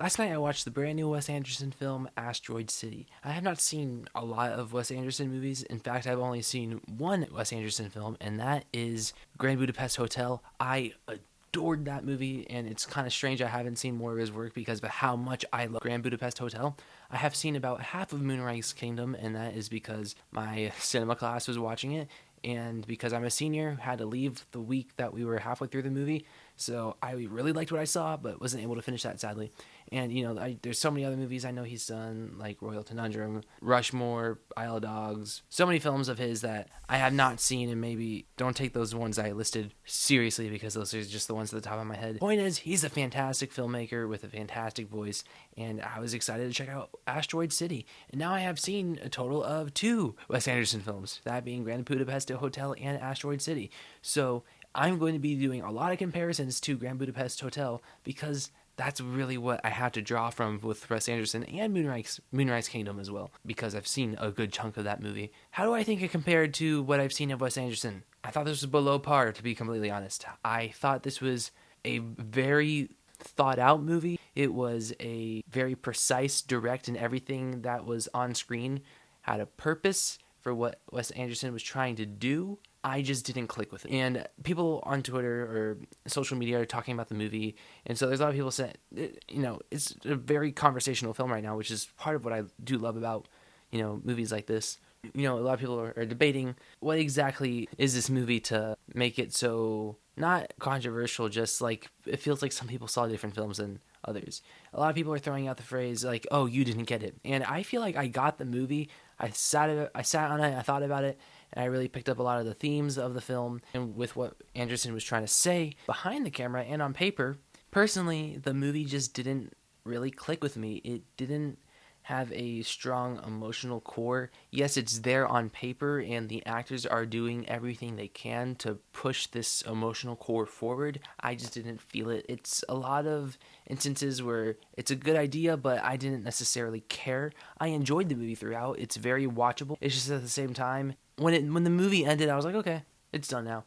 Last night I watched the brand new Wes Anderson film, Asteroid City. I have not seen a lot of Wes Anderson movies. In fact, I've only seen one Wes Anderson film, and that is Grand Budapest Hotel. I adored that movie, and it's kind of strange I haven't seen more of his work because of how much I love Grand Budapest Hotel. I have seen about half of Moonrise Kingdom, and that is because my cinema class was watching it, and because I'm a senior, had to leave the week that we were halfway through the movie. So I really liked what I saw, but wasn't able to finish that sadly. And there's so many other movies I know he's done, like Royal Conundrum, Rushmore, Isle of Dogs. So many films of his that I have not seen, and maybe don't take those ones I listed seriously because those are just the ones at the top of my head. Point is, he's a fantastic filmmaker with a fantastic voice, and I was excited to check out Asteroid City. And now I have seen a total of two Wes Anderson films, that being Grand Budapest Hotel and Asteroid City. So I'm going to be doing a lot of comparisons to Grand Budapest Hotel because that's really what I have to draw from with Wes Anderson and Moonrise Kingdom as well, because I've seen a good chunk of that movie. How do I think it compared to what I've seen of Wes Anderson? I thought this was below par, to be completely honest. I thought this was a very thought out movie. It was a very precise, direct, and everything that was on screen had a purpose for what Wes Anderson was trying to do. I just didn't click with it. And people on Twitter or social media are talking about the movie. And so there's a lot of people saying, it's a very conversational film right now, which is part of what I do love about, movies like this. A lot of people are debating what exactly is this movie to make it so not controversial, just like it feels like some people saw different films than others. A lot of people are throwing out the phrase like, "Oh, you didn't get it," and I feel like I got the movie. I sat on it, I thought about it, and I really picked up a lot of the themes of the film and with what Anderson was trying to say behind the camera and on paper. Personally, the movie just didn't really click with me. It didn't have a strong emotional core. Yes, it's there on paper, and the actors are doing everything they can to push this emotional core forward. I just didn't feel it. It's a lot of instances where it's a good idea, but I didn't necessarily care. I enjoyed the movie throughout. It's very watchable. It's just at the same time, when the movie ended, I was like, okay, it's done now.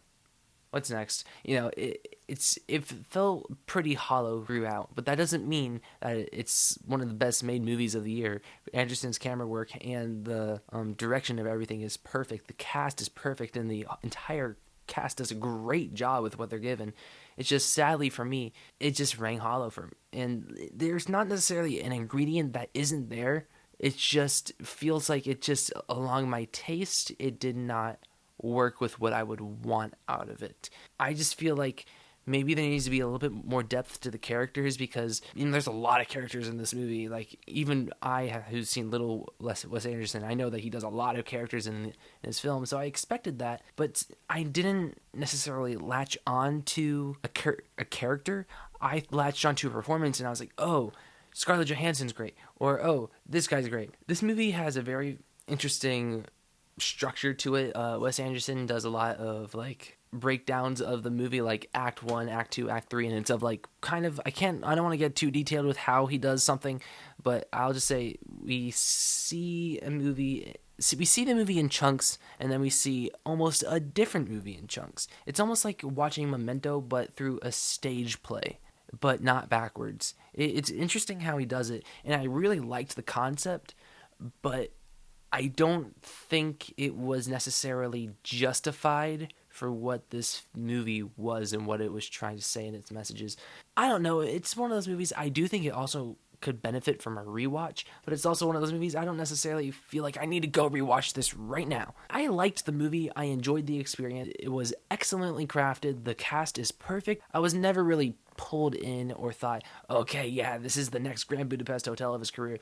What's next? It felt pretty hollow throughout, but that doesn't mean that it's one of the best made movies of the year. Anderson's camera work and the direction of everything is perfect. The cast is perfect, and the entire cast does a great job with what they're given. It's just sadly for me, it just rang hollow for me. And there's not necessarily an ingredient that isn't there. It just feels like it just along my taste, it did not work with what I would want out of it. I just feel like maybe there needs to be a little bit more depth to the characters because there's a lot of characters in this movie. Like even who's seen little Wes Anderson, I know that he does a lot of characters in his film, so I expected that, but I didn't necessarily latch on to a character. I latched onto a performance, and I was like, oh, Scarlett Johansson's great, or oh, this guy's great. This movie has a very interesting structure to it. Wes Anderson does a lot of like breakdowns of the movie, like act 1, act 2, act 3, and it's of like kind of I don't want to get too detailed with how he does something, but I'll just say we see the movie in chunks, and then we see almost a different movie in chunks. It's almost like watching Memento but through a stage play, but not backwards. It's interesting how he does it, and I really liked the concept, but I don't think it was necessarily justified for what this movie was and what it was trying to say in its messages. I don't know. It's one of those movies I do think it also could benefit from a rewatch, but it's also one of those movies I don't necessarily feel like I need to go rewatch this right now. I liked the movie. I enjoyed the experience. It was excellently crafted. The cast is perfect. I was never really pulled in or thought, okay, yeah, this is the next Grand Budapest Hotel of his career.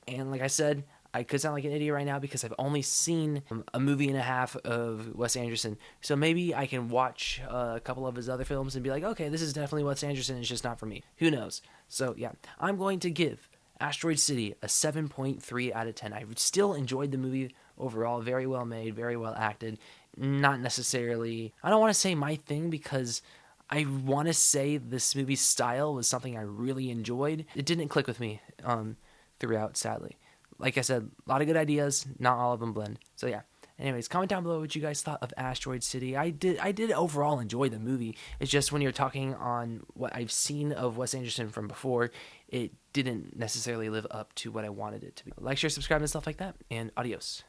And like I said, I could sound like an idiot right now because I've only seen a movie and a half of Wes Anderson. So maybe I can watch a couple of his other films and be like, okay, this is definitely Wes Anderson. It's just not for me. Who knows? So yeah, I'm going to give Asteroid City a 7.3 out of 10. I still enjoyed the movie overall. Very well made, very well acted. Not necessarily, I don't want to say my thing because I want to say this movie's style was something I really enjoyed. It didn't click with me throughout, sadly. Like I said, a lot of good ideas, not all of them blend. So yeah. Anyways, comment down below what you guys thought of Asteroid City. I did overall enjoy the movie. It's just when you're talking on what I've seen of Wes Anderson from before, it didn't necessarily live up to what I wanted it to be. Like, share, subscribe, and stuff like that. And adios.